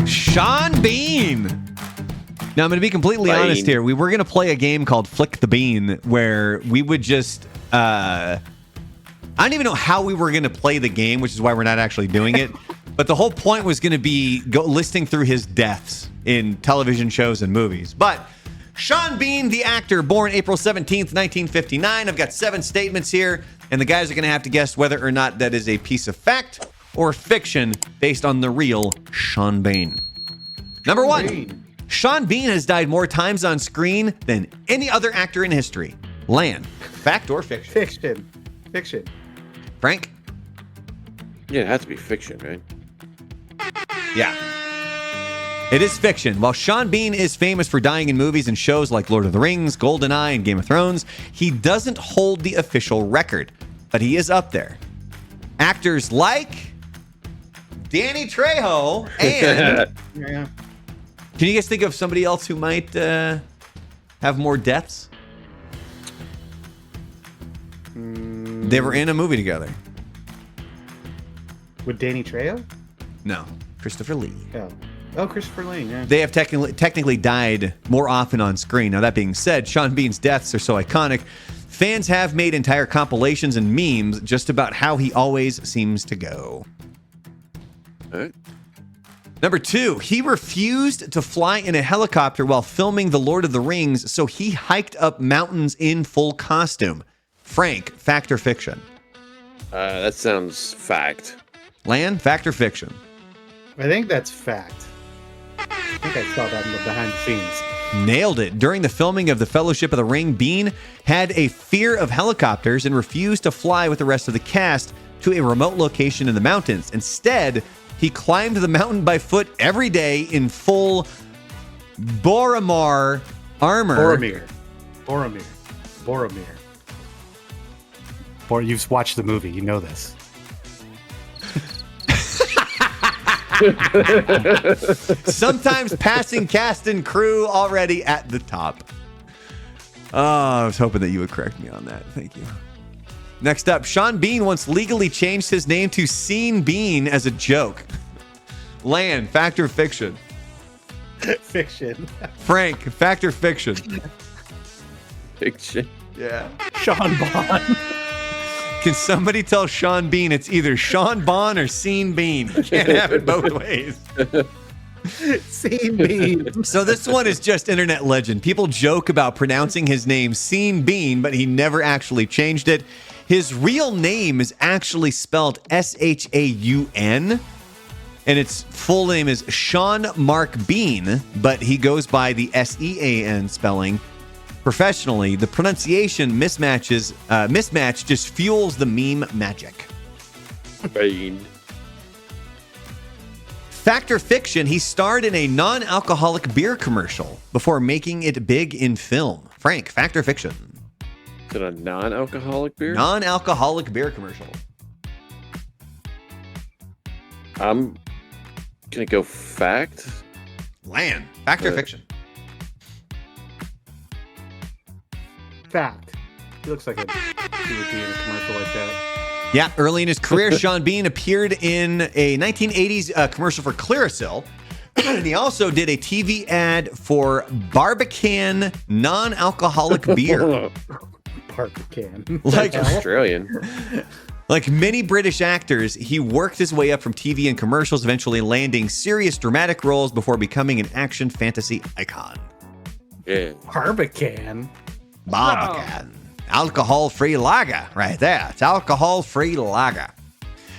Sean Bean. Now, I'm going to be completely honest here. We were going to play a game called Flick the Bean where we would just... I don't even know how we were going to play the game, which is why we're not actually doing it. But the whole point was going to be listing through his deaths in television shows and movies. But Sean Bean, the actor, born April 17th, 1959. I've got 7 statements here, and the guys are going to have to guess whether or not that is a piece of fact or fiction based on the real Sean Bean. Number 1. Sean Bean has died more times on screen than any other actor in history. Lan, fact or fiction? Fiction. Frank? Yeah, it has to be fiction, right? Yeah. It is fiction. While Sean Bean is famous for dying in movies and shows like Lord of the Rings, GoldenEye, and Game of Thrones, he doesn't hold the official record, but he is up there. Actors like Danny Trejo and... Yeah. Can you guys think of somebody else who might have more deaths? They were in a movie together. With Danny Trejo? No. Christopher Lee. Oh, Christopher Lee. Yeah. They have technically died more often on screen. Now, that being said, Sean Bean's deaths are so iconic, fans have made entire compilations and memes just about how he always seems to go. All right. Number 2, he refused to fly in a helicopter while filming The Lord of the Rings, so he hiked up mountains in full costume. Frank, fact or fiction? That sounds fact. Lan, fact or fiction? I think that's fact. I think I saw that in the behind the scenes. Nailed it. During the filming of The Fellowship of the Ring, Bean had a fear of helicopters and refused to fly with the rest of the cast to a remote location in the mountains. Instead, he climbed the mountain by foot every day in full Boromir armor. Boromir. You've watched the movie. You know this. Sometimes passing cast and crew already at the top. Oh, I was hoping that you would correct me on that. Thank you. Next up, Sean Bean once legally changed his name to Scene Bean as a joke. Lan, fact or fiction? Fiction. Frank, fact or fiction? Fiction. Yeah. Sean Bond. Can somebody tell Sean Bean it's either Sean Bond or Scene Bean? You can't have it both ways. Scene Bean. So this one is just internet legend. People joke about pronouncing his name Scene Bean, but he never actually changed it. His real name is actually spelled Shaun, and its full name is Sean Mark Bean, but he goes by the Sean spelling. Professionally, the pronunciation mismatch just fuels the meme magic. Bean. Fact or fiction, he starred in a non-alcoholic beer commercial before making it big in film. Frank, fact or fiction? Is it a non-alcoholic beer? Non-alcoholic beer commercial. I'm gonna go fact. Lan, fact or fiction? Fact. He looks like he would be in a commercial like that. Yeah, early in his career, Sean Bean appeared in a 1980s commercial for Clearasil. And he also did a TV ad for Barbican non-alcoholic beer. Barbican. Like Australian. Like many British actors, he worked his way up from TV and commercials, eventually landing serious dramatic roles before becoming an action fantasy icon. Yeah. Barbican. Barbican. Alcohol-free lager right there. It's alcohol-free lager.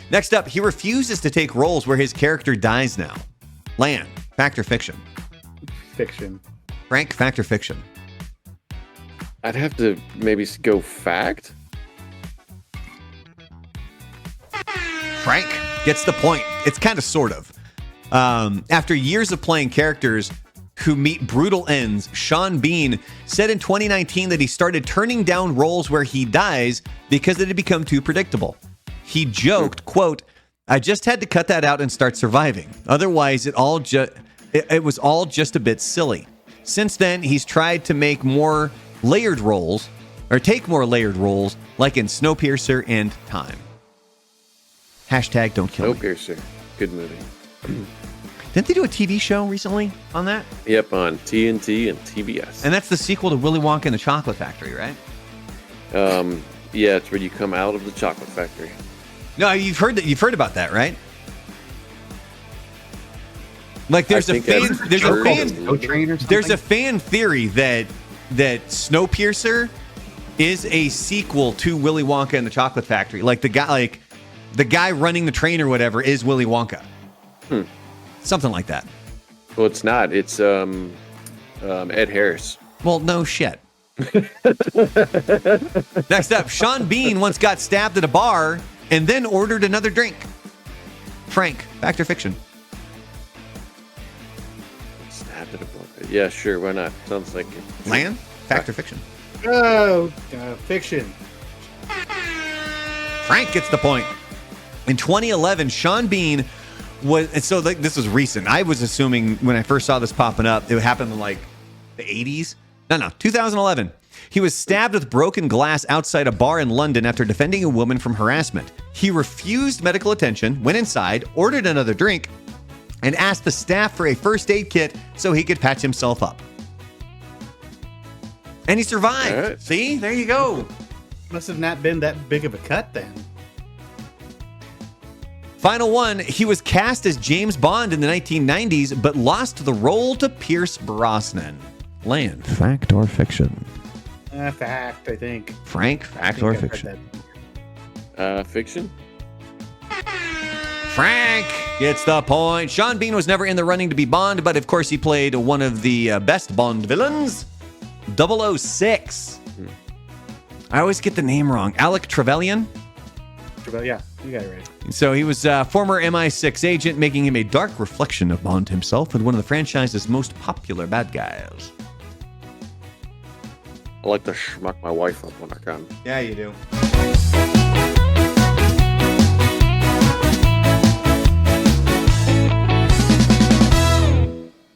Next up, he refuses to take roles where his character dies now. Lan, fact or fiction? Fiction. Frank, fact or fiction? I'd have to maybe go fact. Frank gets the point. It's kind of sort of. After years of playing characters who meet brutal ends, Sean Bean said in 2019 that he started turning down roles where he dies because it had become too predictable. He joked, quote, "I just had to cut that out and start surviving. Otherwise, it was all just a bit silly." Since then, he's tried to make more layered roles, or take more layered roles, like in Snowpiercer and Time. Hashtag don't kill me. Snowpiercer. Good movie. Didn't they do a TV show recently on that? Yep, on TNT and TBS. And that's the sequel to Willy Wonka and the Chocolate Factory, right? Yeah, it's where you come out of the chocolate factory. No, you've heard about that, right? Like there's a fan theory that Snowpiercer is a sequel to Willy Wonka and the Chocolate Factory. Like the guy running the train or whatever is Willy Wonka. Something like that. Well, it's not. It's Ed Harris. Well, no shit. Next up, Sean Bean once got stabbed at a bar and then ordered another drink. Frank, fact or fiction? Stabbed at a bar. Yeah, sure. Why not? Sounds like it. Lan, fact or fiction? Oh, fiction. Frank gets the point. In 2011, Sean Bean was, and so like this was recent. I was assuming when I first saw this popping up, it happened in like the 80s. No, 2011. He was stabbed with broken glass outside a bar in London after defending a woman from harassment. He refused medical attention, went inside, ordered another drink, and asked the staff for a first aid kit so he could patch himself up. And he survived. Right. See? There you go. Must have not been that big of a cut then. Final one, he was cast as James Bond in the 1990s, but lost the role to Pierce Brosnan. Land, fact or fiction? Fact, I think. Frank, fact or fiction? Fiction? Frank gets the point. Sean Bean was never in the running to be Bond, but of course he played one of the best Bond villains, 006. I always get the name wrong. Alec Trevelyan? Yeah, you got it right. So he was a former MI6 agent, making him a dark reflection of Bond himself and one of the franchise's most popular bad guys. I like to schmuck my wife up when I can. Yeah, you do.